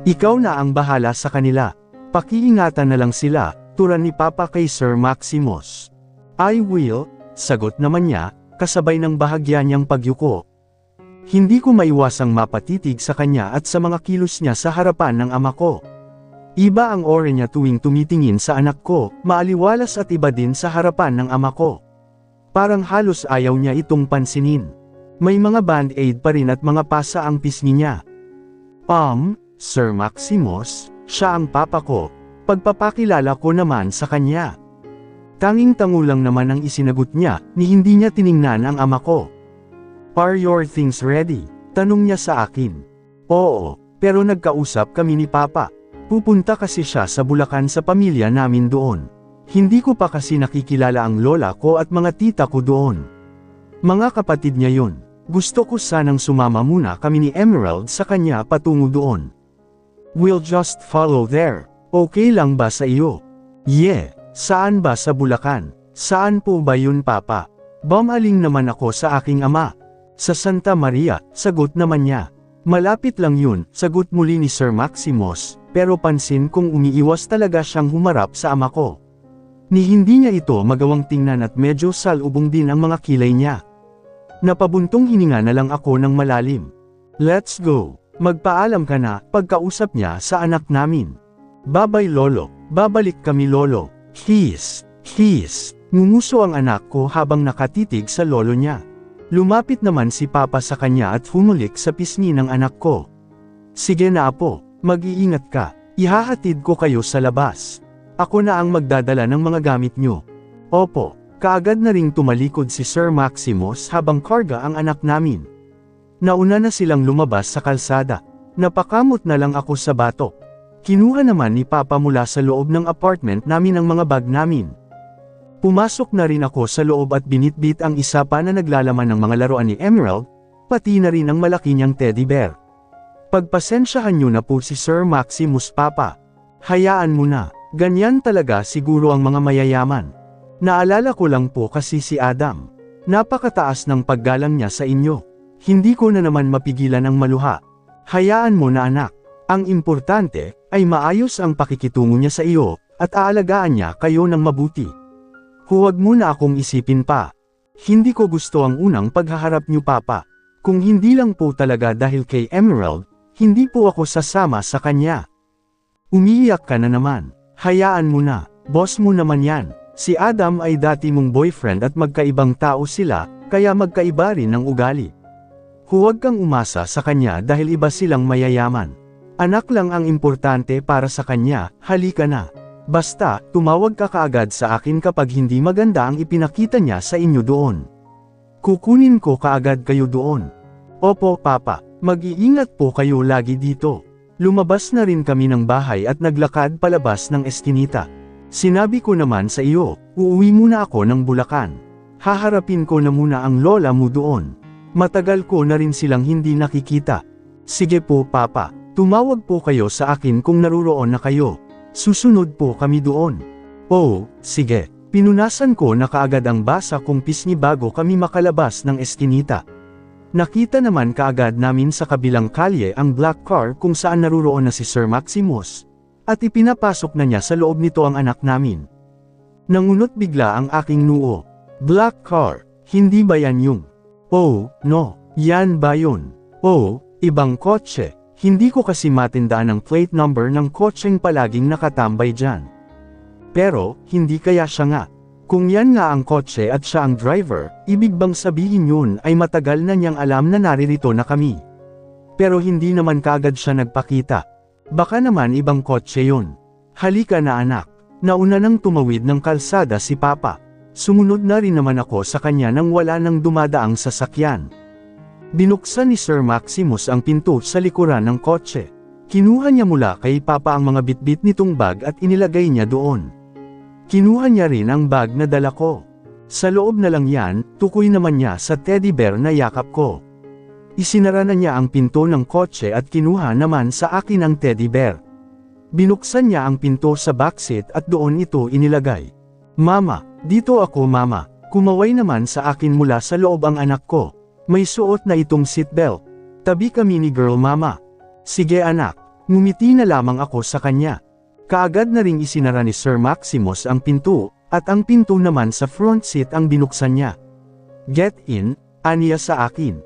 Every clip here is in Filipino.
Ikaw na ang bahala sa kanila. Pakiingatan na lang sila, turan ni Papa kay Sir Maximus. I will, sagot naman niya, kasabay ng bahagya niyang pagyuko. Hindi ko maiwasang mapatitig sa kanya at sa mga kilos niya sa harapan ng ama ko. Iba ang aura niya tuwing tumitingin sa anak ko, maaliwalas at iba din sa harapan ng ama ko. Parang halos ayaw niya itong pansinin. May mga band-aid pa rin at mga pasa ang pisngi niya. Sir Maximus, siya ang papa ko. Pagpapakilala ko naman sa kanya. Tanging-tango lang naman ang isinagot niya, ni hindi niya tiningnan ang ama ko. Are your things ready? Tanong niya sa akin. Oo, pero nagkausap kami ni Papa. Pupunta kasi siya sa Bulacan sa pamilya namin doon. Hindi ko pa kasi nakikilala ang lola ko at mga tita ko doon. Mga kapatid niya yun. Gusto ko sanang sumama muna kami ni Emerald sa kanya patungo doon. We'll just follow there. Okay lang ba sa iyo? Yeah, saan ba sa Bulacan? Saan po ba yun Papa? Bumaling naman ako sa aking ama. Sa Santa Maria, sagot naman niya. Malapit lang yun, sagot muli ni Sir Maximus, pero pansin kong umiiwas talaga siyang humarap sa ama ko. Ni hindi niya ito magawang tingnan at medyo salubong din ang mga kilay niya. Napabuntong hininga na lang ako ng malalim. Let's go. Magpaalam ka na, pagkausap niya sa anak namin. Babay lolo, babalik kami lolo. Kiss. Ngunguso ang anak ko habang nakatitig sa lolo niya. Lumapit naman si Papa sa kanya at humulik sa pisngi ng anak ko. Sige na apo, mag-iingat ka, ihahatid ko kayo sa labas. Ako na ang magdadala ng mga gamit nyo. Opo, kaagad na ring tumalikod si Sir Maximus habang karga ang anak namin. Nauna na silang lumabas sa kalsada. Napakamot na lang ako sa batok. Kinuha naman ni Papa mula sa loob ng apartment namin ang mga bag namin. Pumasok na rin ako sa loob at binitbit ang isa pa na naglalaman ng mga laruan ni Emerald, pati na rin ang malaki niyang teddy bear. Pagpasensyahan niyo na po si Sir Maximus Papa. Hayaan mo na, ganyan talaga siguro ang mga mayayaman. Naalala ko lang po kasi si Adam. Napakataas ng paggalang niya sa inyo. Hindi ko na naman mapigilan ang maluha. Hayaan mo na anak. Ang importante ay maayos ang pakikitungo niya sa iyo at aalagaan niya kayo ng mabuti. Huwag mo na akong isipin pa. Hindi ko gusto ang unang paghaharap niyo Papa. Kung hindi lang po talaga dahil kay Emerald, hindi po ako sasama sa kanya. Umiiyak ka na naman. Hayaan mo na, boss mo naman yan. Si Adam ay dati mong boyfriend at magkaibang tao sila, kaya magkaiba rin ng ugali. Huwag kang umasa sa kanya dahil iba silang mayayaman. Anak lang ang importante para sa kanya, halika na. Basta, tumawag ka kaagad sa akin kapag hindi maganda ang ipinakita niya sa inyo doon. Kukunin ko kaagad kayo doon. Opo, Papa, mag-iingat po kayo lagi dito. Lumabas na rin kami ng bahay at naglakad palabas ng eskinita. Sinabi ko naman sa iyo, uuwi muna ako ng Bulacan. Haharapin ko na muna ang lola mo doon. Matagal ko na rin silang hindi nakikita. Sige po, Papa, tumawag po kayo sa akin kung naruroon na kayo. Susunod po kami doon. Oh, sige. Pinunasan ko na kaagad ang basa kong pisngi bago kami makalabas ng eskinita. Nakita naman kaagad namin sa kabilang kalye ang black car kung saan naruroon na si Sir Maximus. At ipinapasok na niya sa loob nito ang anak namin. Nangunot bigla ang aking noo. Black car, hindi ba yan yung? Oh, no, yan ba yun? Oh, ibang kotse. Hindi ko kasi matindaan ang plate number ng kotseng palaging nakatambay dyan. Pero, hindi kaya siya nga. Kung yan nga ang kotse at siya ang driver, ibig bang sabihin yun ay matagal na niyang alam na naririto na kami. Pero hindi naman kaagad siya nagpakita. Baka naman ibang kotse yun. Halika na anak. Nauna nang tumawid ng kalsada si Papa. Sumunod na rin naman ako sa kanya nang wala nang dumadaang sasakyan. Binuksan ni Sir Maximus ang pinto sa likuran ng kotse. Kinuha niya mula kay Papa ang mga bitbit nitong bag at inilagay niya doon. Kinuha niya rin ang bag na dala ko. Sa loob na lang yan, tukoy naman niya sa teddy bear na yakap ko. Isinara na niya ang pinto ng kotse at kinuha naman sa akin ang teddy bear. Binuksan niya ang pinto sa backseat at doon ito inilagay. Mama, dito ako mama. Kumaway naman sa akin mula sa loob ang anak ko. May suot na itong seatbelt. Tabi kami ni girl mama. Sige anak, Ngumiti na lamang ako sa kanya. Kaagad na ring isinara ni Sir Maximus ang pinto, at ang pinto naman sa front seat ang binuksan niya. "Get in," aniya sa akin.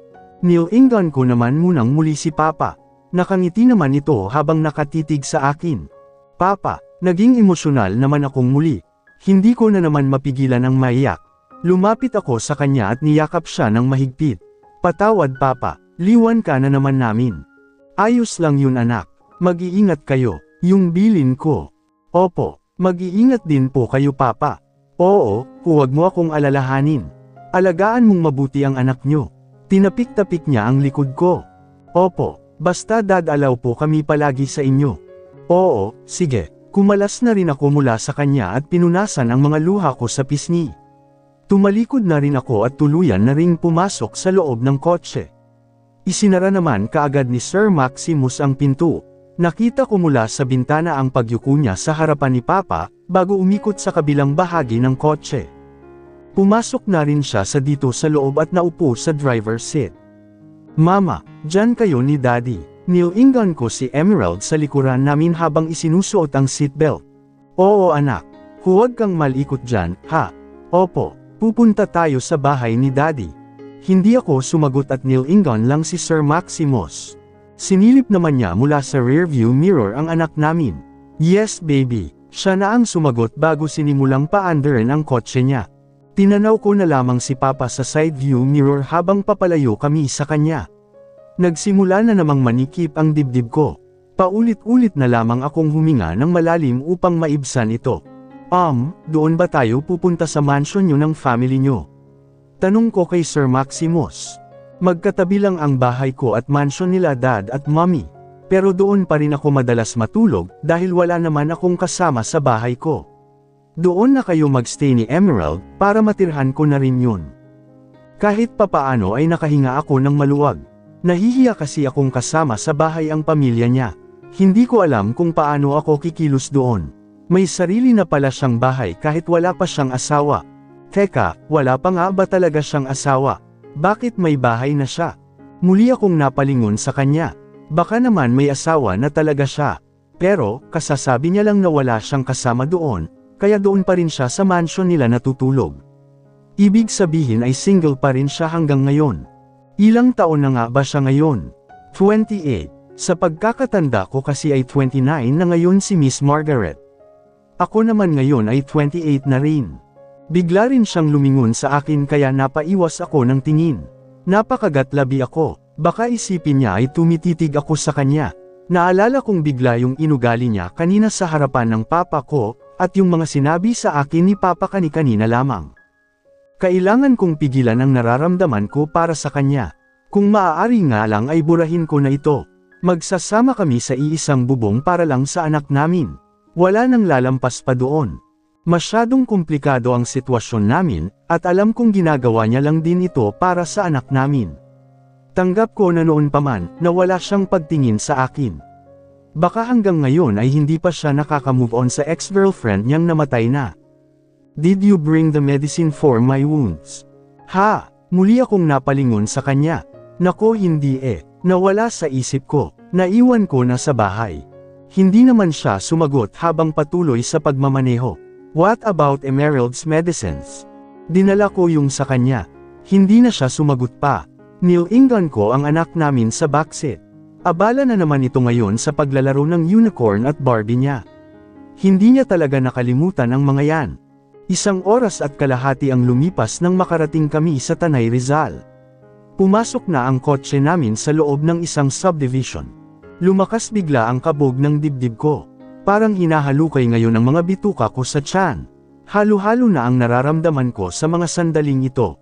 Nilingan ko naman munang muli si Papa. Nakangiti naman ito habang nakatitig sa akin. "Papa," naging emosyonal naman akong muli. Hindi ko na naman mapigilan ang maiyak. Lumapit ako sa kanya at niyakap siya ng mahigpit. "Patawad Papa, liwan ka na naman namin." "Ayos lang yun anak, mag-iingat kayo," yung bilin ko. "Opo, mag-iingat din po kayo Papa." "Oo, huwag mo akong alalahanin. Alagaan mong mabuti ang anak nyo." Tinapik-tapik niya ang likod ko. "Opo, basta dadalaw po kami palagi sa inyo." "Oo, sige." Kumalas na rin ako mula sa kanya at pinunasan ang mga luha ko sa pisngi. Tumalikod na rin ako at tuluyan na ring pumasok sa loob ng kotse. Isinara naman kaagad ni Sir Maximus ang pinto. Nakita ko mula sa bintana ang pagyuko niya sa harapan ni Papa, bago umikot sa kabilang bahagi ng kotse. Pumasok na rin siya sa dito sa loob at naupo sa driver's seat. "Mama, dyan kayo ni Daddy." Nilingan ko si Emerald sa likuran namin habang isinusuot ang seatbelt. "Oo anak, huwag kang malikot dyan, ha?" "Opo, pupunta tayo sa bahay ni Daddy." Hindi ako sumagot at nilingan lang si Sir Maximus. Sinilip naman niya mula sa rearview mirror ang anak namin. "Yes baby," siya na ang sumagot bago sinimulang paandarin ang kotse niya. Tinanaw ko na lamang si Papa sa side view mirror habang papalayo kami sa kanya. Nagsimula na namang manikip ang dibdib ko. Paulit-ulit na lamang akong huminga ng malalim upang maibsan ito. Doon ba tayo pupunta sa mansion nyo ng family nyo?" Tanong ko kay Sir Maximus. Magkatabi lang ang bahay ko at mansion nila Dad at Mommy. Pero doon pa rin ako madalas matulog dahil wala naman akong kasama sa bahay ko. "Doon na kayo magstay ni Emerald para matirhan ko na rin yun." Kahit papaano ay nakahinga ako ng maluwag. Nahihiya kasi akong kasama sa bahay ang pamilya niya. Hindi ko alam kung paano ako kikilos doon. May sarili na pala siyang bahay kahit wala pa siyang asawa. Teka, wala pa nga ba talaga siyang asawa? Bakit may bahay na siya? Muli akong napalingon sa kanya. Baka naman may asawa na talaga siya. Pero, kasasabi niya lang na wala siyang kasama doon, kaya doon pa rin siya sa mansion nila natutulog. Ibig sabihin ay single pa rin siya hanggang ngayon. Ilang taon na nga ba siya ngayon? 28. Sa pagkakatanda ko kasi ay 29 na ngayon si Miss Margaret. Ako naman ngayon ay 28 na rin. Bigla rin siyang lumingon sa akin kaya napaiwas ako ng tingin. Napakagatlabi ako, baka isipin niya ay tumititig ako sa kanya. Naalala kong bigla yung inugali niya kanina sa harapan ng papa ko, at yung mga sinabi sa akin ni Papa kanina lamang. Kailangan kong pigilan ang nararamdaman ko para sa kanya. Kung maaari nga lang ay burahin ko na ito. Magsasama kami sa iisang bubong para lang sa anak namin. Wala nang lalampas pa doon. Masyadong komplikado ang sitwasyon namin, at alam kong ginagawa niya lang din ito para sa anak namin. Tanggap ko na noon pa man, na wala siyang pagtingin sa akin. Baka hanggang ngayon ay hindi pa siya nakaka-move on sa ex-girlfriend niyang namatay na. "Did you bring the medicine for my wounds?" "Ha?" Muli akong napalingon sa kanya. "Nako hindi Nawala sa isip ko. Naiwan ko na sa bahay." Hindi naman siya sumagot habang patuloy sa pagmamaneho. "What about Emerald's medicines?" Dinala ko yung sa kanya. Hindi na siya sumagot pa. Nilingan ko ang anak namin sa backseat. Abala na naman ito ngayon sa paglalaro ng unicorn at Barbie niya. Hindi niya talaga nakalimutan ang mga yan. 1 oras at kalahati ang lumipas nang makarating kami sa Tanay Rizal. Pumasok na ang kotse namin sa loob ng isang subdivision. Lumakas bigla ang kabog ng dibdib ko. Parang hinahalukay ngayon ang mga bituka ko sa tiyan. Halo-halo na ang nararamdaman ko sa mga sandaling ito.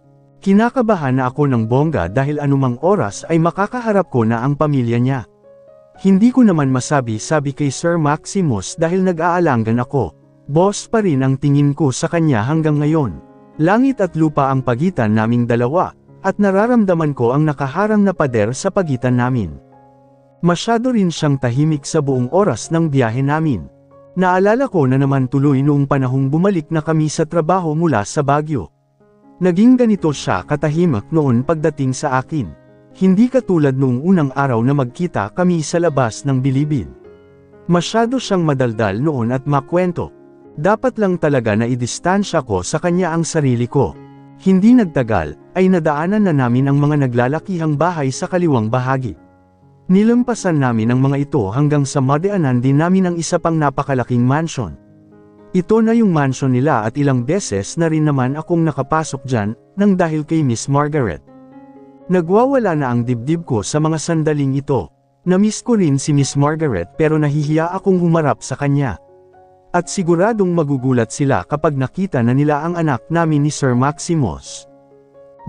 Kinakabahan na ako ng bongga dahil anumang oras ay makakaharap ko na ang pamilya niya. Hindi ko naman masabi-sabi kay Sir Maximus dahil nag-aalangan ako. Boss pa rin ang tingin ko sa kanya hanggang ngayon. Langit at lupa ang pagitan naming dalawa, at nararamdaman ko ang nakaharang na pader sa pagitan namin. Masyado rin siyang tahimik sa buong oras ng biyahe namin. Naalala ko na naman tuloy noong panahong bumalik na kami sa trabaho mula sa Baguio. Naging ganito siya katahimik noon pagdating sa akin. Hindi katulad noong unang araw na magkita kami sa labas ng bilibid. Masyado siyang madaldal noon at makwento. Dapat lang talaga na idistansya ko sa kanya ang sarili ko. Hindi nagtagal, ay nadaanan na namin ang mga naglalakihang bahay sa kaliwang bahagi. Nilampasan namin ang mga ito hanggang sa madaanan din namin ang isa pang napakalaking mansion. Ito na yung mansion nila at ilang beses na rin naman akong nakapasok dyan, nang dahil kay Miss Margaret. Nagwawala na ang dibdib ko sa mga sandaling ito. Namiss ko rin si Miss Margaret pero nahihiya akong humarap sa kanya. At siguradong magugulat sila kapag nakita na nila ang anak namin ni Sir Maximus.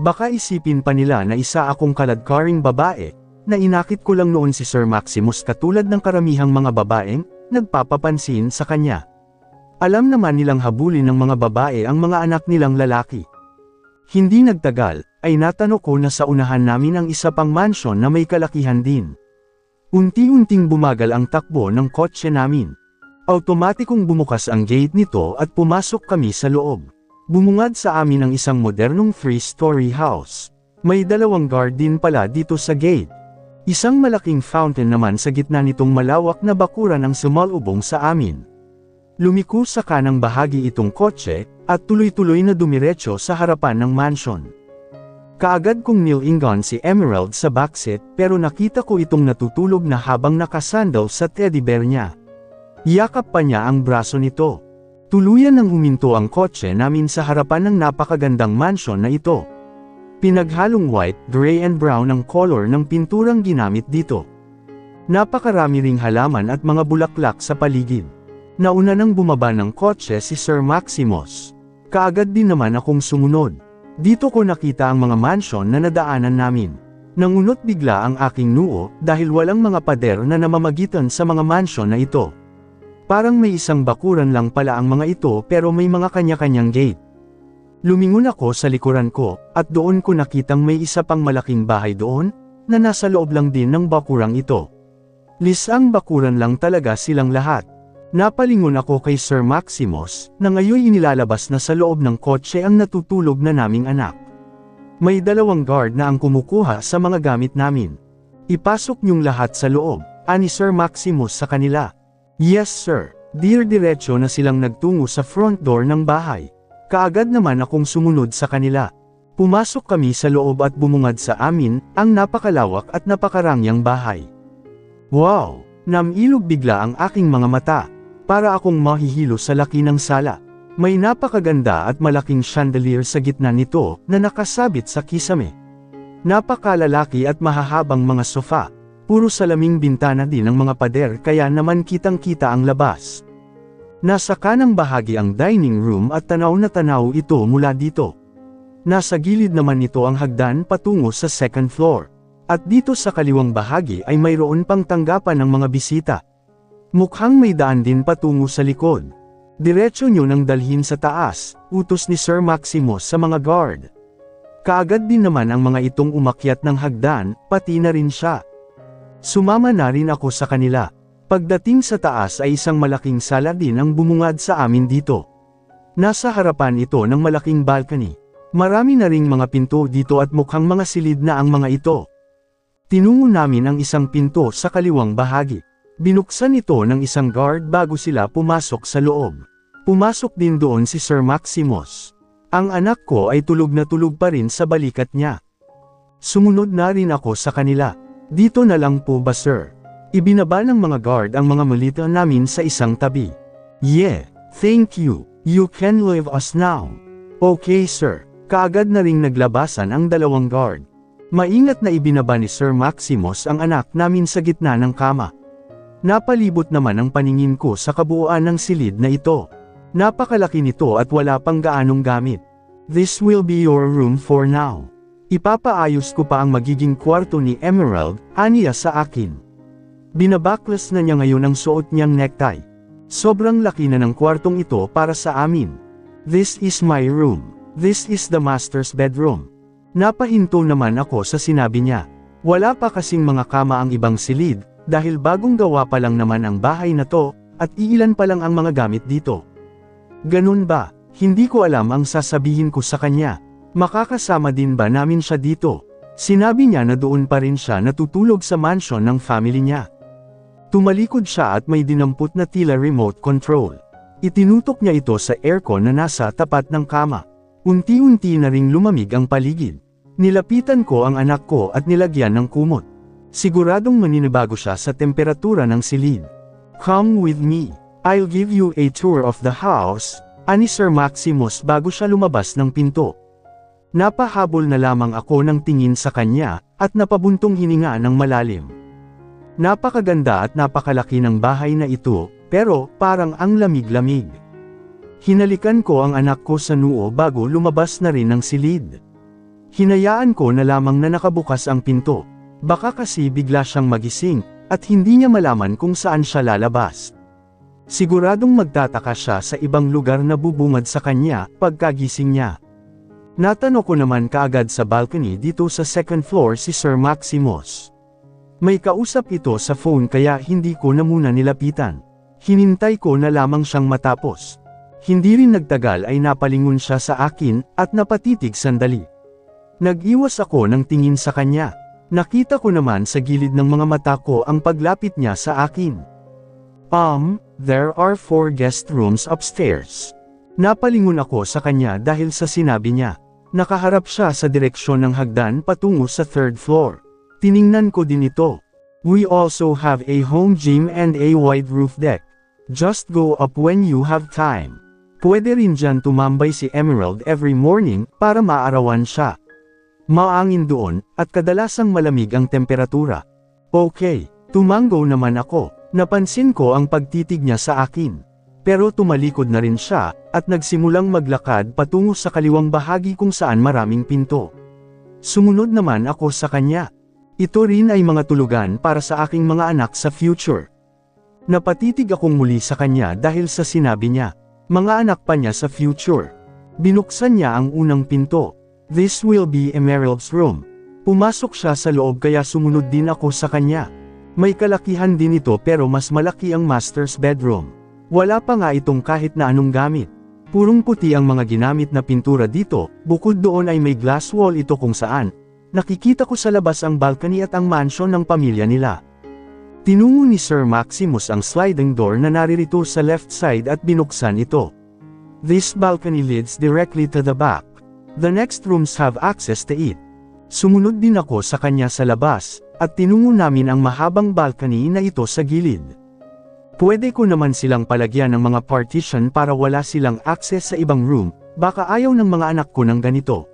Baka isipin pa nila na isa akong kaladkaring babae, na inakit ko lang noon si Sir Maximus katulad ng karamihang mga babaeng nagpapapansin sa kanya. Alam naman nilang habulin ng mga babae ang mga anak nilang lalaki. Hindi nagtagal, ay natano ko na sa unahan namin ang isa pang mansion na may kalakihan din. Unti-unting bumagal ang takbo ng kotse namin. Automatikong bumukas ang gate nito at pumasok kami sa loob. Bumungad sa amin ang isang modernong three-story house. May 2 guard din pala dito sa gate. Isang malaking fountain naman sa gitna nitong malawak na bakuran ang sumalubong sa amin. Lumiko sa kanang bahagi itong kotse, at tuloy-tuloy na dumiretso sa harapan ng mansion. Kaagad kong nilingon si Emerald sa backseat pero nakita ko itong natutulog na habang nakasandal sa teddy bear niya. Yakap pa niya ang braso nito. Tuluyan nang huminto ang kotse namin sa harapan ng napakagandang mansion na ito. Pinaghalong white, gray and brown ang color ng pinturang ginamit dito. Napakarami ring halaman at mga bulaklak sa paligid. Nauna nang bumaba ng kotse si Sir Maximus. Kaagad din naman akong sumunod. Dito ko nakita ang mga mansion na nadaanan namin. Nangunot bigla ang aking noo dahil walang mga pader na namamagitan sa mga mansion na ito. Parang may isang bakuran lang pala ang mga ito pero may mga kanya-kanyang gate. Lumingon ako sa likuran ko at doon ko nakitang may isa pang malaking bahay doon na nasa loob lang din ng bakurang ito. Lisang bakuran lang talaga silang lahat. Napalingon ako kay Sir Maximus, na ngayon inilalabas na sa loob ng kotse ang natutulog na naming anak. May 2 guard na ang kumukuha sa mga gamit namin. Ipasok niyong lahat sa loob, ani Sir Maximus sa kanila. Yes sir, diretso na silang nagtungo sa front door ng bahay. Kaagad naman akong sumunod sa kanila. Pumasok kami sa loob at bumungad sa amin, ang napakalawak at napakarangyang bahay. Wow! Namilog bigla ang aking mga mata. Para akong mahihilo sa laki ng sala. May napakaganda at malaking chandelier sa gitna nito na nakasabit sa kisame. Napakalalaki at mahahabang mga sofa. Puro salaming bintana din ang mga pader kaya naman kitang-kita ang labas. Nasa kanang bahagi ang dining room at tanaw na tanaw ito mula dito. Nasa gilid naman nito ang hagdan patungo sa second floor. At dito sa kaliwang bahagi ay mayroon pang tanggapan ng mga bisita. Mukhang may daan din patungo sa likod. Diretso nyo nang dalhin sa taas, utos ni Sir Maximus sa mga guard. Kaagad din naman ang mga itong umakyat ng hagdan, pati na rin siya. Sumama na rin ako sa kanila. Pagdating sa taas ay isang malaking sala din ang bumungad sa amin dito. Nasa harapan ito ng malaking balcony. Marami na ring mga pinto dito at mukhang mga silid na ang mga ito. Tinungo namin ang isang pinto sa kaliwang bahagi. Binuksan ito ng isang guard bago sila pumasok sa loob. Pumasok din doon si Sir Maximus. Ang anak ko ay tulog na tulog pa rin sa balikat niya. Sumunod na rin ako sa kanila. Dito na lang po ba sir? Ibinaba ng mga guard ang mga malita namin sa isang tabi. Yeah, thank you. You can leave us now. Okay sir. Kaagad na ring naglabasan ang 2 guard. Maingat na ibinaba ni Sir Maximus ang anak namin sa gitna ng kama. Napalibot naman ang paningin ko sa kabuuan ng silid na ito. Napakalaki nito at wala pang gaanong gamit. This will be your room for now. Ipapaayos ko pa ang magiging kwarto ni Emerald, aniya sa akin. Binabaklas na niya ngayon ang suot niyang necktie. Sobrang laki na ng kwartong ito para sa amin. This is my room. This is the master's bedroom. Napahinto naman ako sa sinabi niya. Wala pa kasing mga kama ang ibang silid, dahil bagong gawa pa lang naman ang bahay na to, at iilan pa lang ang mga gamit dito. Ganun ba? Hindi ko alam ang sasabihin ko sa kanya. Makakasama din ba namin siya dito? Sinabi niya na doon pa rin siya natutulog sa mansion ng family niya. Tumalikod siya at may dinampot na tila remote control. Itinutok niya ito sa aircon na nasa tapat ng kama. Unti-unti na ring lumamig ang paligid. Nilapitan ko ang anak ko at nilagyan ng kumot. Siguradong maninibago siya sa temperatura ng silid. "Come with me. I'll give you a tour of the house," ani Sir Maximus bago siya lumabas ng pinto. Napahabol na lamang ako ng tingin sa kanya, at napabuntong hininga ng malalim. Napakaganda at napakalaki ng bahay na ito, pero parang ang lamig-lamig. Hinalikan ko ang anak ko sa noo bago lumabas na rin ang silid. Hinayaan ko na lamang na nakabukas ang pinto. Baka kasi bigla siyang magising, at hindi niya malaman kung saan siya lalabas. Siguradong magtataka siya sa ibang lugar na bubungad sa kanya pagkagising niya. Natanong ko naman kaagad sa balcony dito sa second floor si Sir Maximus. May kausap ito sa phone kaya hindi ko na muna nilapitan. Hinintay ko na lamang siyang matapos. Hindi rin nagtagal ay napalingon siya sa akin at napatitig sandali. Nag-iwas ako ng tingin sa kanya. Nakita ko naman sa gilid ng mga mata ko ang paglapit niya sa akin. There are 4 guest rooms upstairs. Napalingon ako sa kanya dahil sa sinabi niya. Nakaharap siya sa direksyon ng hagdan patungo sa 3rd floor. Tiningnan ko din ito. "We also have a home gym and a wide roof deck. Just go up when you have time." Pwede rin dyan tumambay si Emerald every morning para maarawan siya. Maangin doon, at kadalasang malamig ang temperatura. Okay, tumango naman ako. Napansin ko ang pagtitig niya sa akin. Pero tumalikod na rin siya, at nagsimulang maglakad patungo sa kaliwang bahagi kung saan maraming pinto. Sumunod naman ako sa kanya. Ito rin ay mga tulugan para sa aking mga anak sa future. Napatitig akong muli sa kanya dahil sa sinabi niya. Mga anak pa niya sa future. Binuksan niya ang unang pinto. "This will be Emerald's room." Pumasok siya sa loob kaya sumunod din ako sa kanya. May kalakihan din ito pero mas malaki ang master's bedroom. Wala pa nga itong kahit na anong gamit. Purong puti ang mga ginamit na pintura dito, bukod doon ay may glass wall ito kung saan. Nakikita ko sa labas ang balcony at ang mansion ng pamilya nila. Tinungo ni Sir Maximus ang sliding door na naririto sa left side at binuksan ito. This balcony leads directly to the back. The next rooms have access to it. Sumunod din ako sa kanya sa labas, at tinungo namin ang mahabang balcony na ito sa gilid. Pwede ko naman silang palagyan ng mga partition para wala silang access sa ibang room, baka ayaw ng mga anak ko ng ganito.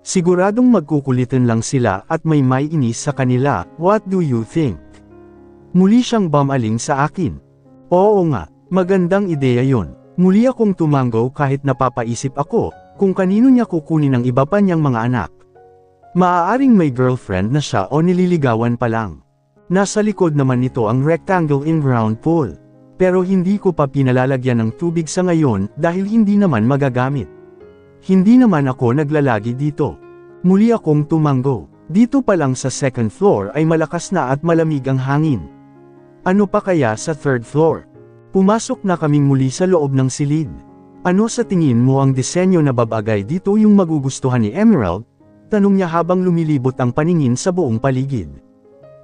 Siguradong magkukulitan lang sila at may inis sa kanila, what do you think? Muli siyang bumaling sa akin. Oo nga, magandang ideya yon. Muli akong tumango kahit napapaisip ako, kung kanino niya kukunin ang iba pa niyang mga anak. Maaaring may girlfriend na siya o nililigawan pa lang. Nasa likod naman nito ang rectangle in-ground pool. Pero hindi ko pa pinalalagyan ng tubig sa ngayon dahil hindi naman magagamit. Hindi naman ako naglalagi dito. Muli akong tumango. Dito pa lang sa 2nd floor ay malakas na at malamig ang hangin. Ano pa kaya sa 3rd floor? Pumasok na kaming muli sa loob ng silid. Ano sa tingin mo ang disenyo na babagay dito yung magugustuhan ni Emerald? Tanong niya habang lumilibot ang paningin sa buong paligid.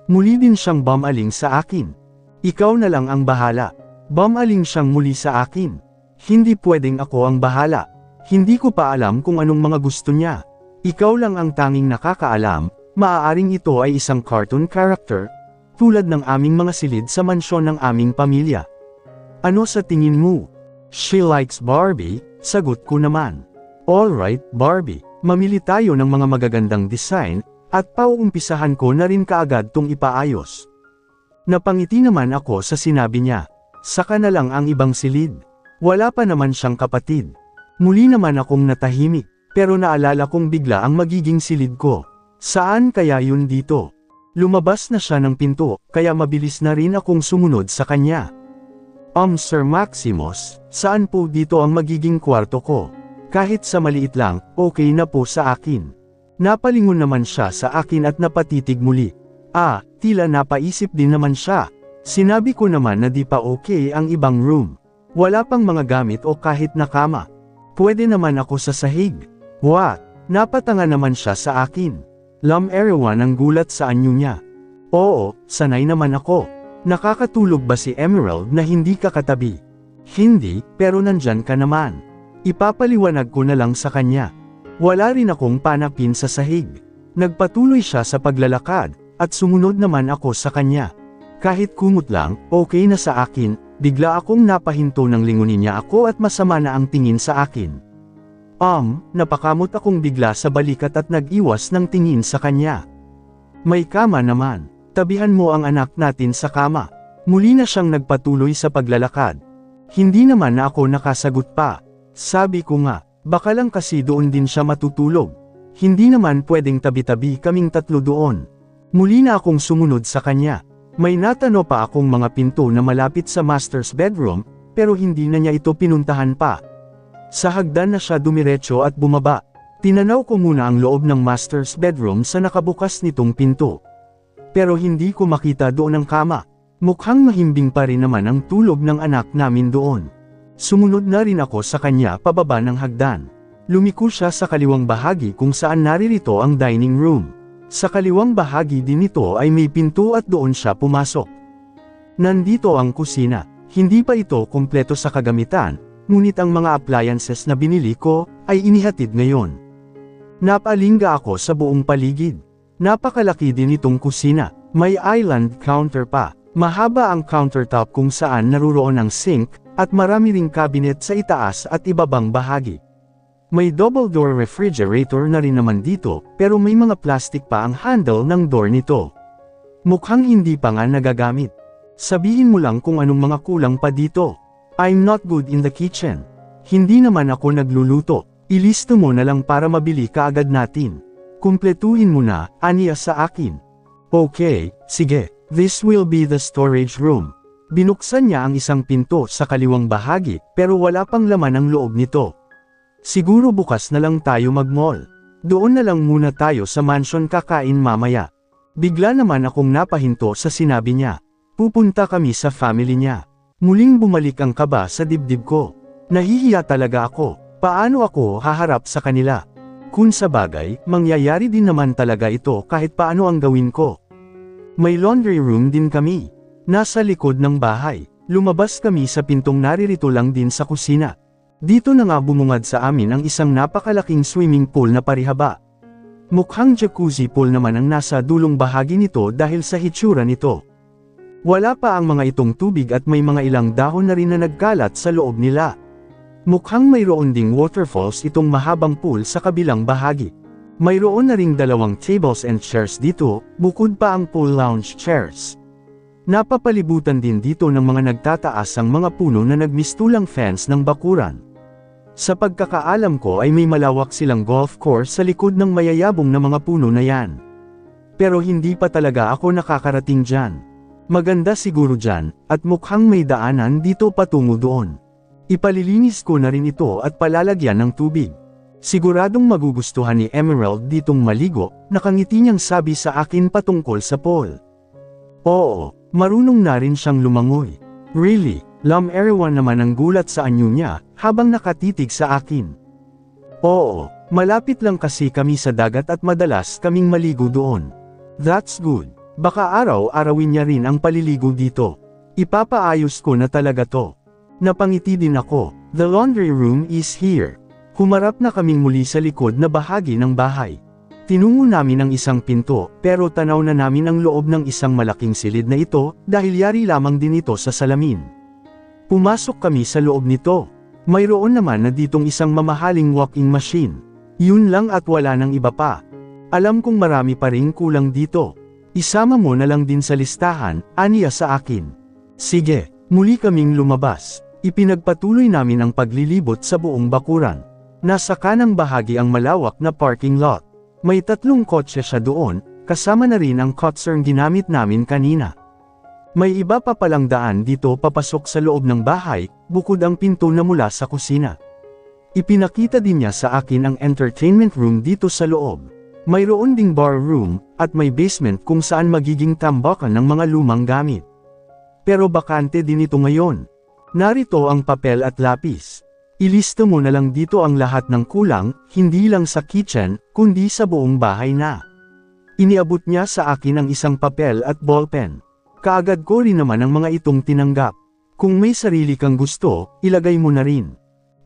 Muli din siyang bumaling sa akin. Ikaw na lang ang bahala. Bumaling siyang muli sa akin. Hindi pwedeng ako ang bahala. Hindi ko pa alam kung anong mga gusto niya. Ikaw lang ang tanging nakakaalam, maaaring ito ay isang cartoon character, tulad ng aming mga silid sa mansyon ng aming pamilya. Ano sa tingin mo? She likes Barbie, sagot ko naman. Alright, Barbie, mamili tayo ng mga magagandang design, at pauumpisahan ko na rin kaagad tong ipaayos. Napangiti naman ako sa sinabi niya. Saka na lang ang ibang silid. Wala pa naman siyang kapatid. Muli naman akong natahimik, pero naalala kong bigla ang magiging silid ko. Saan kaya yun dito? Lumabas na siya ng pinto, kaya mabilis na rin akong sumunod sa kanya. Sir Maximus, saan po dito ang magiging kwarto ko? Kahit sa maliit lang, okay na po sa akin. Napalingon naman siya sa akin at napatitig muli. Tila napaisip din naman siya. Sinabi ko naman na di pa okay ang ibang room. Wala pang mga gamit o kahit na kama. Pwede naman ako sa sahig. What? Napatanga naman siya sa akin. Everyone ang gulat sa anyo niya. Oo, sanay naman ako. Nakakatulog ba si Emerald na hindi ka katabi? Hindi, pero nandyan ka naman. Ipapaliwanag ko na lang sa kanya. Wala rin akong panapin sa sahig. Nagpatuloy siya sa paglalakad, at sumunod naman ako sa kanya. Kahit kumot lang, okay na sa akin, bigla akong napahinto nang lingunin niya ako at masama na ang tingin sa akin. Napakamot akong bigla sa balikat at nag-iwas ng tingin sa kanya. May kama naman. Tabihan mo ang anak natin sa kama. Muli na siyang nagpatuloy sa paglalakad. Hindi naman na ako nakasagot pa. Sabi ko nga, baka lang kasi doon din siya matutulog. Hindi naman pwedeng tabi-tabi kaming tatlo doon. Muli na akong sumunod sa kanya. May natano pa akong mga pinto na malapit sa master's bedroom, pero hindi na niya ito pinuntahan pa. Sa hagdan na siya dumiretso at bumaba. Tinanaw ko muna ang loob ng master's bedroom sa nakabukas nitong pinto. Pero hindi ko makita doon ang kama. Mukhang mahimbing pa rin naman ang tulog ng anak namin doon. Sumunod na rin ako sa kanya pababa ng hagdan. Lumiko siya sa kaliwang bahagi kung saan naririto ang dining room. Sa kaliwang bahagi din nito ay may pinto at doon siya pumasok. Nandito ang kusina. Hindi pa ito kumpleto sa kagamitan, ngunit ang mga appliances na binili ko ay inihatid ngayon. Napalingga ako sa buong paligid. Napakalaki din itong kusina. May island counter pa. Mahaba ang countertop kung saan naruroon ang sink, at marami ring cabinet sa itaas at ibabang bahagi. May double door refrigerator na rin naman dito, pero may mga plastic pa ang handle ng door nito. Mukhang hindi pa nga nagagamit. Sabihin mo lang kung anong mga kulang pa dito. I'm not good in the kitchen. Hindi naman ako nagluluto. Ilisto mo na lang para mabili kaagad natin. Kumpletuhin mo na, aniya sa akin. Okay, sige. This will be the storage room. Binuksan niya ang isang pinto sa kaliwang bahagi, pero wala pang laman ang loob nito. Siguro bukas na lang tayo mag-mall. Doon na lang muna tayo sa mansion kakain mamaya. Bigla naman akong napahinto sa sinabi niya. Pupunta kami sa family niya. Muling bumalik ang kaba sa dibdib ko. Nahihiya talaga ako. Paano ako haharap sa kanila? Kung sa bagay, mangyayari din naman talaga ito kahit paano ang gawin ko. May laundry room din kami. Nasa likod ng bahay. Lumabas kami sa pintong naririto lang din sa kusina. Dito na nga bumungad sa amin ang isang napakalaking swimming pool na parihaba. Mukhang jacuzzi pool naman ang nasa dulong bahagi nito dahil sa hitsura nito. Wala pa ang mga itong tubig at may mga ilang dahon na rin na nagkalat sa loob nila. Mukhang mayroon ding waterfalls itong mahabang pool sa kabilang bahagi. Mayroon na ring 2 tables and chairs dito, bukod pa ang pool lounge chairs. Napapalibutan din dito ng mga nagtataas ang mga puno na nagmistulang fence ng bakuran. Sa pagkakaalam ko ay may malawak silang golf course sa likod ng mayayabong na mga puno na yan. Pero hindi pa talaga ako nakakarating dyan. Maganda siguro dyan, at mukhang may daanan dito patungo doon. Ipalilinis ko na rin ito at palalagyan ng tubig. Siguradong magugustuhan ni Emerald ditong maligo, nakangiti niyang sabi sa akin patungkol sa pool. Oo, marunong na rin siyang lumangoy. Really? Everyone naman ang gulat sa anyo niya, habang nakatitig sa akin. Oo, malapit lang kasi kami sa dagat at madalas kaming maligo doon. That's good. Baka araw-arawin niya rin ang paliligo dito. Ipapaayos ko na talaga to. Napangiti din ako. The laundry room is here. Humarap na kaming muli sa likod na bahagi ng bahay. Tinungo namin ang isang pinto, pero tanaw na namin ang loob ng isang malaking silid na ito, dahil yari lamang din ito sa salamin. Pumasok kami sa loob nito. Mayroon naman na ditong isang mamahaling walking machine. Yun lang at wala nang iba pa. Alam kong marami pa ring kulang dito. Isama mo na lang din sa listahan, aniya sa akin. Sige, muli kaming lumabas. Ipinagpatuloy namin ang paglilibot sa buong bakuran. Nasa kanang bahagi ang malawak na parking lot. May 3 kotse siya doon, kasama na rin ang Kotzer ginamit namin kanina. May iba pa palang daan dito papasok sa loob ng bahay, bukod ang pinto na mula sa kusina. Ipinakita din niya sa akin ang entertainment room dito sa loob. Mayroon ding bar room, at may basement kung saan magiging tambakan ng mga lumang gamit. Pero bakante din ito ngayon. Narito ang papel at lapis. Ilista mo na lang dito ang lahat ng kulang, hindi lang sa kitchen, kundi sa buong bahay na. Iniabot niya sa akin ang isang papel at ballpen. Kaagad ko rin naman ang mga itong tinanggap. Kung may sarili kang gusto, ilagay mo na rin.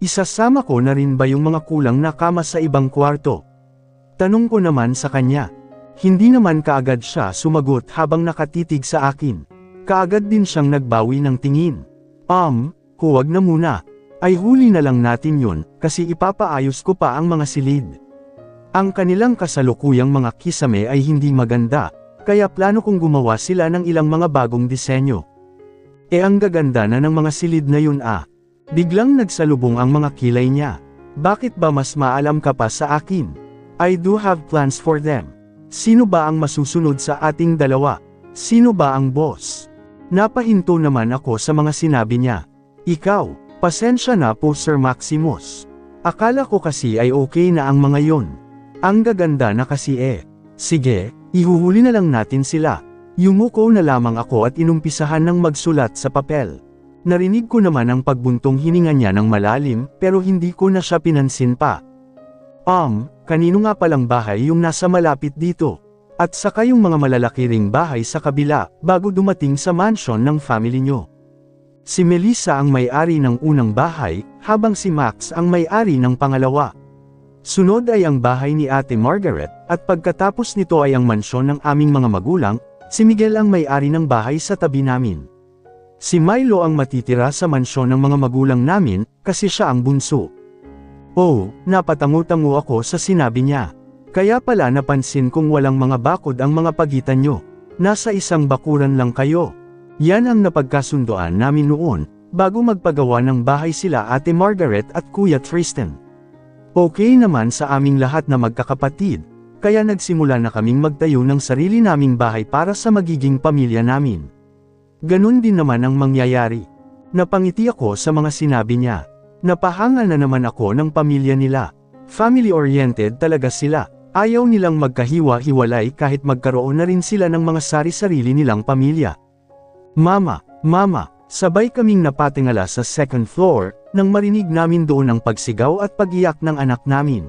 Isasama ko na rin ba yung mga kulang na kama sa ibang kwarto? Tanong ko naman sa kanya. Hindi naman kaagad siya sumagot habang nakatitig sa akin. Kaagad din siyang nagbawi ng tingin. Huwag na muna. Ay huli na lang natin yun, kasi ipapaayos ko pa ang mga silid. Ang kanilang kasalukuyang mga kisame ay hindi maganda, kaya plano kong gumawa sila ng ilang mga bagong disenyo. Ang gaganda na ng mga silid na yun Biglang nagsalubong ang mga kilay niya. Bakit ba mas maalam ka pa sa akin? I do have plans for them. Sino ba ang masusunod sa ating dalawa? Sino ba ang boss? Napahinto naman ako sa mga sinabi niya. Ikaw, pasensya na po Sir Maximus. Akala ko kasi ay okay na ang mga yon. Ang gaganda na kasi Sige, ihuhuli na lang natin sila. Yumuko na lamang ako at inumpisahan ng magsulat sa papel. Narinig ko naman ang pagbuntong hininga niya ng malalim pero hindi ko na siya pinansin pa. Kanino nga palang bahay yung nasa malapit dito? At saka yung mga malalaki ring bahay sa kabila bago dumating sa mansion ng family nyo. Si Melissa ang may-ari ng unang bahay, habang si Max ang may-ari ng pangalawa. Sunod ay ang bahay ni Ate Margaret, at pagkatapos nito ay ang mansyon ng aming mga magulang. Si Miguel ang may-ari ng bahay sa tabi namin. Si Milo ang matitira sa mansyon ng mga magulang namin, kasi siya ang bunso. Napatango-tango ako sa sinabi niya. Kaya pala napansin kong walang mga bakod ang mga pagitan nyo. Nasa isang bakuran lang kayo. Yan ang napagkasundoan namin noon, bago magpagawa ng bahay sila Ate Margaret at Kuya Tristan. Okay naman sa aming lahat na magkakapatid, kaya nagsimula na kaming magtayo ng sarili naming bahay para sa magiging pamilya namin. Ganun din naman ang mangyayari. Napangiti ako sa mga sinabi niya. Napahangal na naman ako ng pamilya nila. Family-oriented talaga sila. Ayaw nilang magkahiwa-hiwalay kahit magkaroon na rin sila ng mga sari-sarili nilang pamilya. Mama, sabay kaming napatingala sa second floor, nang marinig namin doon ang pagsigaw at pag-iyak ng anak namin.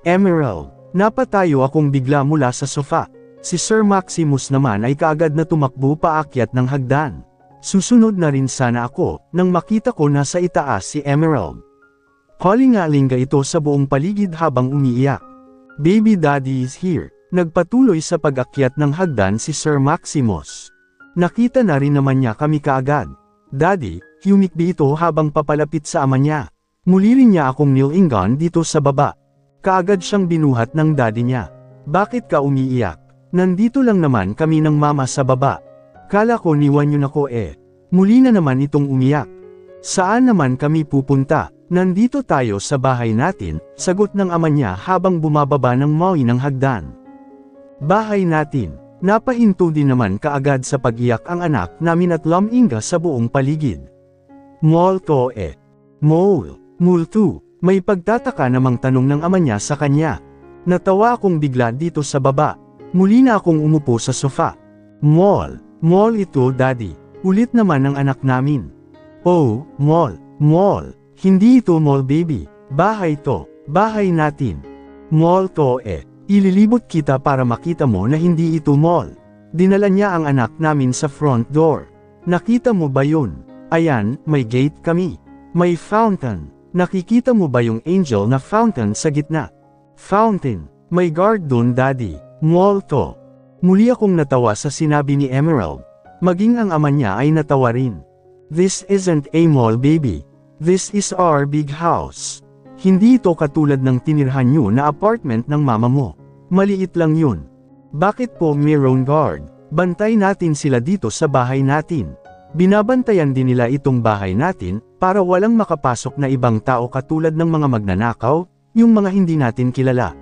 Emerald, napatayo akong bigla mula sa sofa. Si Sir Maximus naman ay kaagad na tumakbo paakyat ng hagdan. Susunod na rin sana ako, nang makita ko na sa itaas si Emerald. Kalingalinga ito sa buong paligid habang umiiyak. Baby Daddy is here. Nagpatuloy sa pag-akyat ng hagdan si Sir Maximus. Nakita na rin naman niya kami kaagad. Daddy, humikbi ito habang papalapit sa ama niya. Muli rin niya akong nilingan dito sa baba. Kaagad siyang binuhat ng daddy niya. Bakit ka umiiyak? Nandito lang naman kami ng mama sa baba. Kala ko niwan yun ako Muli na naman itong umiyak. Saan naman kami pupunta? Nandito tayo sa bahay natin, sagot ng ama niya habang bumababa ng mawi ng hagdan. Bahay natin. Napahinto din naman kaagad sa pag-iyak ang anak namin at laminga sa buong paligid. Mall to Mall 2. May pagtataka namang tanong ng ama niya sa kanya. Natawa akong bigla dito sa baba. Muli na akong umupo sa sofa. Mall ito daddy. Ulit naman ng anak namin. Mall. Hindi ito mall baby. Bahay to. Bahay natin. Mall to Ililibot kita para makita mo na hindi ito mall. Dinala niya ang anak namin sa front door. Nakita mo ba yun? Ayan, may gate kami. May fountain. Nakikita mo ba yung angel na fountain sa gitna? Fountain. May guard doon daddy. Mall to. Muli akong natawa sa sinabi ni Emerald. Maging ang ama niya ay natawa rin. This isn't a mall baby. This is our big house. Hindi ito katulad ng tinirhan nyo na apartment ng mama mo. Maliit lang yun. Bakit po mayroon guard? Bantay natin sila dito sa bahay natin. Binabantayan din nila itong bahay natin, para walang makapasok na ibang tao katulad ng mga magnanakaw, yung mga hindi natin kilala.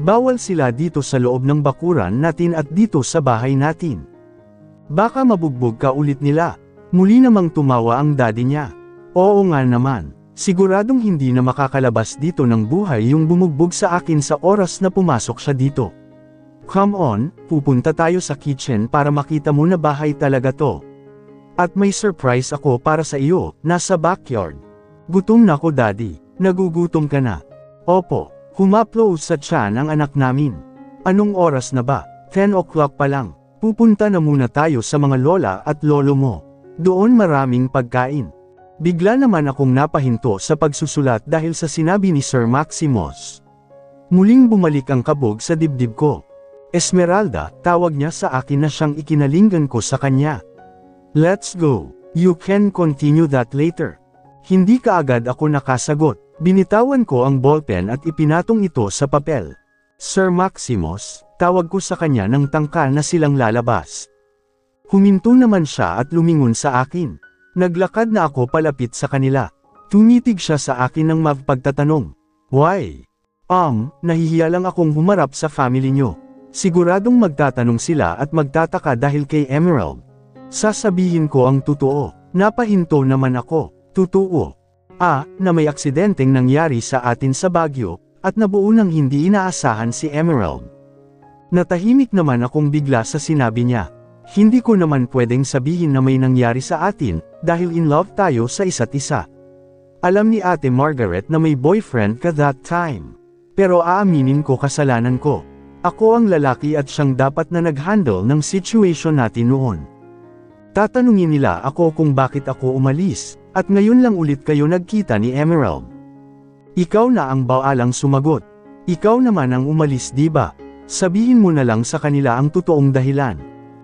Bawal sila dito sa loob ng bakuran natin at dito sa bahay natin. Baka mabugbog ka ulit nila. Muli namang tumawa ang daddy niya. Oo nga naman. Siguradong hindi na makakalabas dito ng buhay yung bumugbog sa akin sa oras na pumasok siya dito. Come on, pupunta tayo sa kitchen para makita mo na bahay talaga to. At may surprise ako para sa iyo, nasa backyard. Gutom na ko daddy. Nagugutom ka na? Opo. Humaplo sa tiyan ang anak namin. Anong oras na ba? 10 o'clock pa lang. Pupunta na muna tayo sa mga lola at lolo mo. Doon maraming pagkain. Bigla naman akong napahinto sa pagsusulat dahil sa sinabi ni Sir Maximus. Muling bumalik ang kabog sa dibdib ko. Esmeralda, tawag niya sa akin na siyang ikinalinggan ko sa kanya. Let's go. You can continue that later. Hindi kaagad ako nakasagot. Binitawan ko ang ballpen at ipinatong ito sa papel. Sir Maximus, tawag ko sa kanya ng tangka na silang lalabas. Huminto naman siya at lumingon sa akin. Naglakad na ako palapit sa kanila. Tumitig siya sa akin ng mapagtatanong. Why? Nahihiya lang akong humarap sa family nyo. Siguradong magtatanong sila at magtataka dahil kay Emerald. Sasabihin ko ang totoo. Napahinto naman ako. Totoo. Na may aksidenteng nangyari sa atin sa Baguio, at nabuo nang hindi inaasahan si Emerald. Natahimik naman akong bigla sa sinabi niya. Hindi ko naman pwedeng sabihin na may nangyari sa atin, dahil in love tayo sa isa't isa. Alam ni Ate Margaret na may boyfriend ka that time. Pero aaminin ko kasalanan ko. Ako ang lalaki at siyang dapat na nag-handle ng situation natin noon. Tatanungin nila ako kung bakit ako umalis, at ngayon lang ulit kayo nagkita ni Emerald. Ikaw na ang baalang sumagot. Ikaw naman ang umalis, diba? Sabihin mo na lang sa kanila ang totoong dahilan.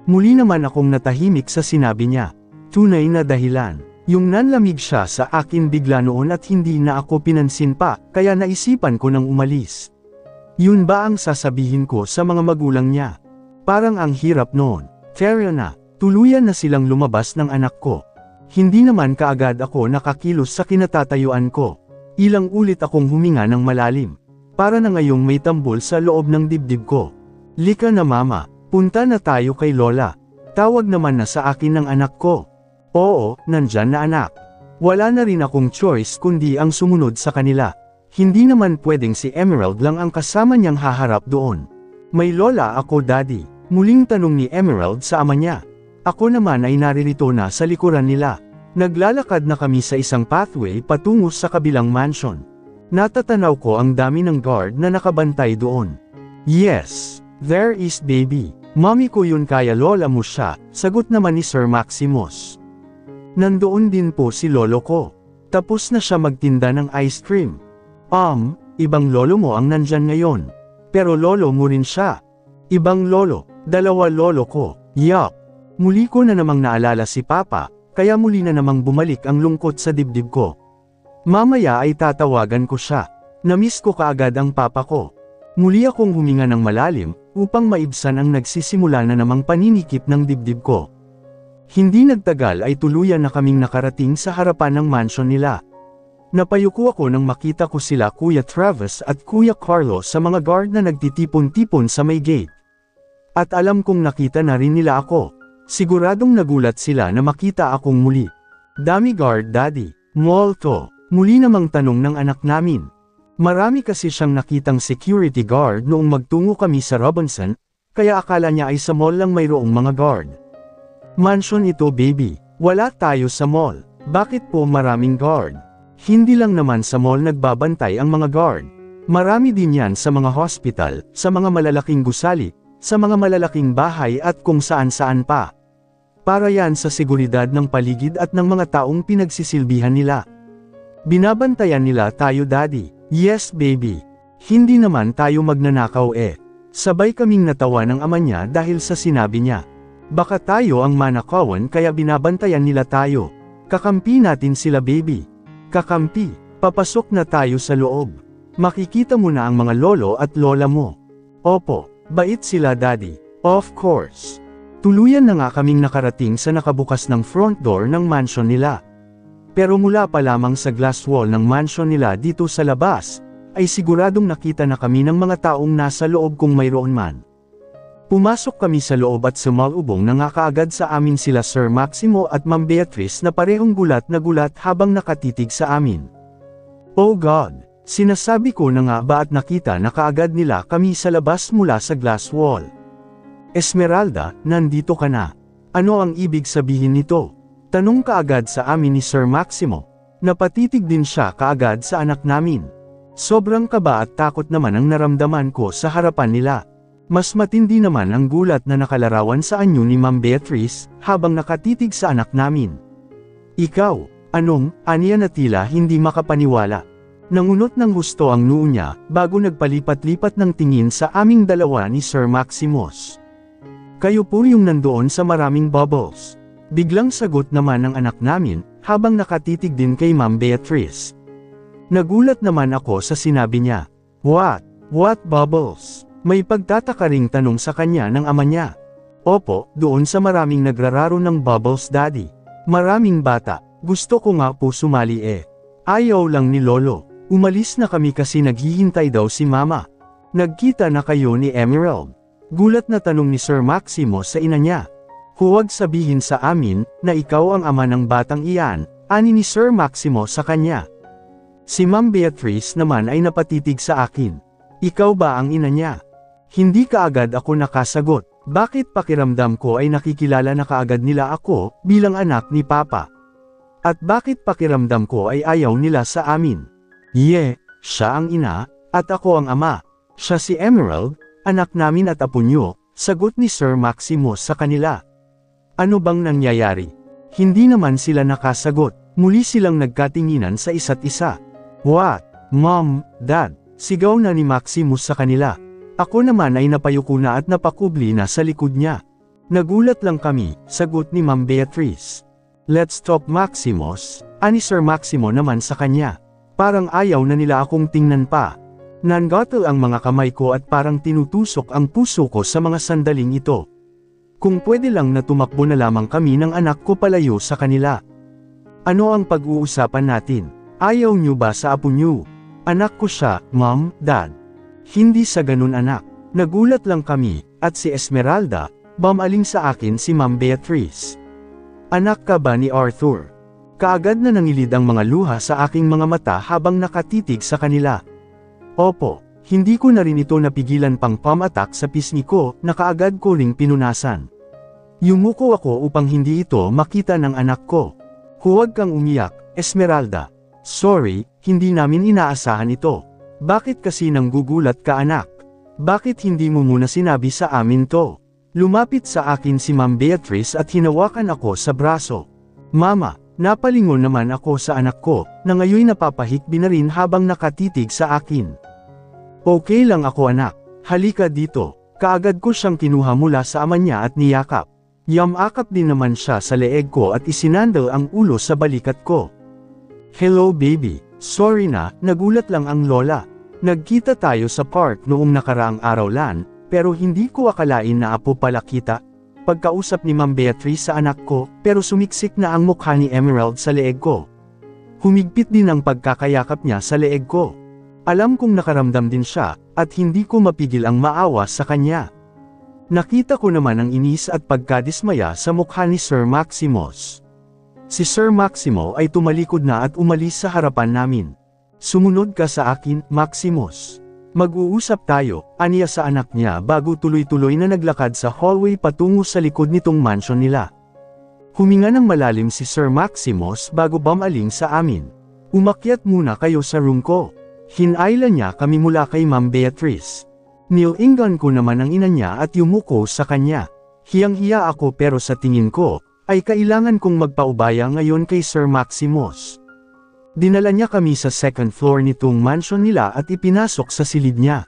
Muli naman akong natahimik sa sinabi niya. Tunay na dahilan. Yung nanlamig siya sa akin bigla noon at hindi na ako pinansin pa, kaya naisipan ko nang umalis. Yun ba ang sasabihin ko sa mga magulang niya? Parang ang hirap noon. Fair na, tuluyan na silang lumabas ng anak ko. Hindi naman kaagad ako nakakilos sa kinatatayuan ko. Ilang ulit akong huminga ng malalim. Para na ngayong may tambol sa loob ng dibdib ko. Lika na mama, punta na tayo kay Lola. Tawag naman na sa akin ng anak ko. Oo, nandyan na anak. Wala na rin akong choice kundi ang sumunod sa kanila. Hindi naman pwedeng si Emerald lang ang kasama niyang haharap doon. May lola ako daddy. Muling tanong ni Emerald sa ama niya. Ako naman ay naririto na sa likuran nila. Naglalakad na kami sa isang pathway patungo sa kabilang mansion. Natatanaw ko ang dami ng guard na nakabantay doon. Yes, there is baby. Mami ko yun kaya lola mo siya, sagot naman ni Sir Maximus. Nandoon din po si lolo ko. Tapos na siya magtinda ng ice cream. Ibang lolo mo ang nandyan ngayon. Pero lolo mo rin siya. Ibang lolo, dalawa lolo ko. Yup. Muli ko na namang naalala si Papa, kaya muli na namang bumalik ang lungkot sa dibdib ko. Mamaya ay tatawagan ko siya. Namiss ko kaagad ang papa ko. Muli akong huminga ng malalim, upang maibsan ang nagsisimula na namang paninikip ng dibdib ko. Hindi nagtagal ay tuluyan na kaming nakarating sa harapan ng mansion nila. Napayuko ako nang makita ko sila Kuya Travis at Kuya Carlos sa mga guard na nagtitipon-tipon sa may gate. At alam kong nakita na rin nila ako. Siguradong nagulat sila na makita akong muli. Dami guard daddy. Molto. Muli namang tanong ng anak namin. Marami kasi siyang nakitang security guard noong magtungo kami sa Robinson, kaya akala niya ay sa mall lang mayroong mga guard. Mansion ito baby. Wala tayo sa mall. Bakit po maraming guard? Hindi lang naman sa mall nagbabantay ang mga guard. Marami din yan sa mga hospital, sa mga malalaking gusali, sa mga malalaking bahay at kung saan-saan pa. Para yan sa seguridad ng paligid at ng mga taong pinagsisilbihan nila. Binabantayan nila tayo daddy. Yes baby. Hindi naman tayo magnanakaw eh. Sabay kaming natawa ng ama niya dahil sa sinabi niya. Baka tayo ang manakawan kaya binabantayan nila tayo. Kakampi natin sila baby. Kakampi, papasok na tayo sa loob. Makikita mo na ang mga lolo at lola mo. Opo, bait sila daddy. Of course. Tuluyan na nga kaming nakarating sa nakabukas ng front door ng mansion nila. Pero mula pa lamang sa glass wall ng mansion nila dito sa labas, ay siguradong nakita na kami ng mga taong nasa loob kung mayroon man. Pumasok kami sa loob at sumalubong na nga kaagad sa amin sila Sir Maximo at Ma'am Beatrice na parehong gulat na gulat habang nakatitig sa amin. Oh God! Sinasabi ko na nga ba at nakita na kaagad nila kami sa labas mula sa glass wall. Esmeralda, nandito ka na. Ano ang ibig sabihin nito? Tanong kaagad sa amin ni Sir Maximo. Napatitig din siya kaagad sa anak namin. Sobrang kaba at takot naman ang naramdaman ko sa harapan nila. Mas matindi naman ang gulat na nakalarawan sa anyo ni Ma'am Beatrice, habang nakatitig sa anak namin. Ikaw, anong, aniya na tila hindi makapaniwala. Nangunot ng husto ang noo niya, bago nagpalipat-lipat ng tingin sa aming dalawa ni Sir Maximus. Kayo po yung nandoon sa maraming bubbles. Biglang sagot naman ng anak namin, habang nakatitig din kay Ma'am Beatrice. Nagulat naman ako sa sinabi niya. What? What bubbles? May pagtataka ring tanong sa kanya ng ama niya. Opo, doon sa maraming nagrararo ng bubbles, Daddy. Maraming bata, gusto ko nga po sumali eh. Ayaw lang ni Lolo. Umalis na kami kasi naghihintay daw si Mama. Nagkita na kayo ni Emerald? Gulat na tanong ni Sir Maximus sa ina niya. Huwag sabihin sa amin, na ikaw ang ama ng batang iyan, ani ni Sir Maximus sa kanya. Si Ma'am Beatrice naman ay napatitig sa akin. Ikaw ba ang ina niya? Hindi kaagad ako nakasagot. Bakit pakiramdam ko ay nakikilala na kaagad nila ako, bilang anak ni Papa? At bakit pakiramdam ko ay ayaw nila sa amin? Siya ang ina, at ako ang ama. Siya si Emerald, anak namin at apo niyo, sagot ni Sir Maximus sa kanila. Ano bang nangyayari? Hindi naman sila nakasagot, muli silang nagkatinginan sa isa't isa. What? Mom, Dad, sigaw na ni Maximus sa kanila. Ako naman ay napayuko na at napakubli na sa likod niya. Nagulat lang kami, sagot ni Ma'am Beatrice. Let's talk Maximus, ani Sir Maximo naman sa kanya. Parang ayaw na nila akong tingnan pa. Nangatal ang mga kamay ko at parang tinutusok ang puso ko sa mga sandaling ito. Kung pwede lang na tumakbo na lamang kami ng anak ko palayo sa kanila. Ano ang pag-uusapan natin? Ayaw niyo ba sa apo niyo? Anak ko siya, Mom, Dad. Hindi sa ganun anak. Nagulat lang kami, at si Esmeralda, bumaling sa akin si Ma'am Beatrice. Anak ka ba ni Arthur? Kaagad na nangilid ang mga luha sa aking mga mata habang nakatitig sa kanila. Opo, hindi ko na rin ito napigilan pang pamatak sa pisngi ko, na kaagad ko ring pinunasan. Yumuko ako upang hindi ito makita ng anak ko. Huwag kang umiyak, Esmeralda. Sorry, hindi namin inaasahan ito. Bakit kasi nang gugulat ka anak? Bakit hindi mo muna sinabi sa amin to? Lumapit sa akin si Ma'am Beatrice at hinawakan ako sa braso. Mama, napalingon naman ako sa anak ko, na ngayoy napapahikbi na rin habang nakatitig sa akin. Okay lang ako anak, halika dito. Kaagad ko siyang kinuha mula sa ama niya at niyakap. Yamakap din naman siya sa leeg ko at isinandal ang ulo sa balikat ko. Hello baby, sorry na, nagulat lang ang lola. Nagkita tayo sa park noong nakaraang araw lan, pero hindi ko akalain na apo pala kita. Pagkausap ni Ma'am Beatrice sa anak ko, pero sumiksik na ang mukha ni Emerald sa leeg ko. Humigpit din ang pagkakayakap niya sa leeg ko. Alam kong nakaramdam din siya, at hindi ko mapigil ang maawa sa kanya. Nakita ko naman ang inis at pagkadismaya sa mukha ni Sir Maximus. Si Sir Maximo ay tumalikod na at umalis sa harapan namin. Sumunod ka sa akin, Maximus. Mag-uusap tayo, aniya sa anak niya bago tuloy-tuloy na naglakad sa hallway patungo sa likod nitong mansion nila. Huminga ng malalim si Sir Maximus bago bumaling sa amin. Umakyat muna kayo sa room ko. Hinayla niya kami mula kay Ma'am Beatrice. Nilinggan ko naman ang ina niya at yumuko sa kanya. Hiyang-hiya ako pero sa tingin ko, ay kailangan kong magpaubaya ngayon kay Sir Maximus. Dinala niya kami sa second floor nitong mansion nila at ipinasok sa silid niya.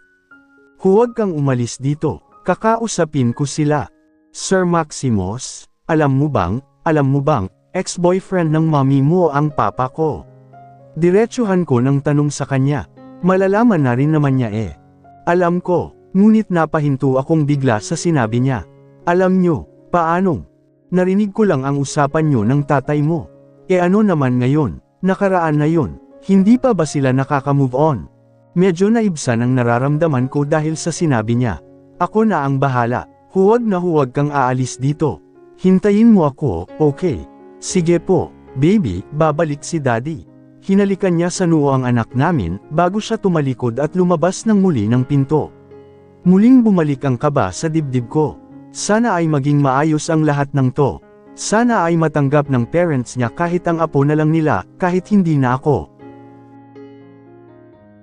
Huwag kang umalis dito, kakausapin ko sila. Sir Maximus, alam mo bang, ex-boyfriend ng mommy mo ang papa ko. Diretsuhan ko ng tanong sa kanya. Malalaman na rin naman niya eh. Alam ko, ngunit napahinto akong bigla sa sinabi niya. Alam nyo, paanong? Narinig ko lang ang usapan nyo ng tatay mo. Ano naman ngayon? Nakaraan na yun, hindi pa ba sila nakaka-move on? Medyo naibsan ang nararamdaman ko dahil sa sinabi niya. Ako na ang bahala, huwag na huwag kang aalis dito. Hintayin mo ako, okay? Sige po, baby, babalik si daddy. Hinalikan niya sa noo ang anak namin, bago siya tumalikod at lumabas ng muli ng pinto. Muling bumalik ang kaba sa dibdib ko. Sana ay maging maayos ang lahat ng to. Sana ay matanggap ng parents niya kahit ang apo na lang nila, kahit hindi na ako.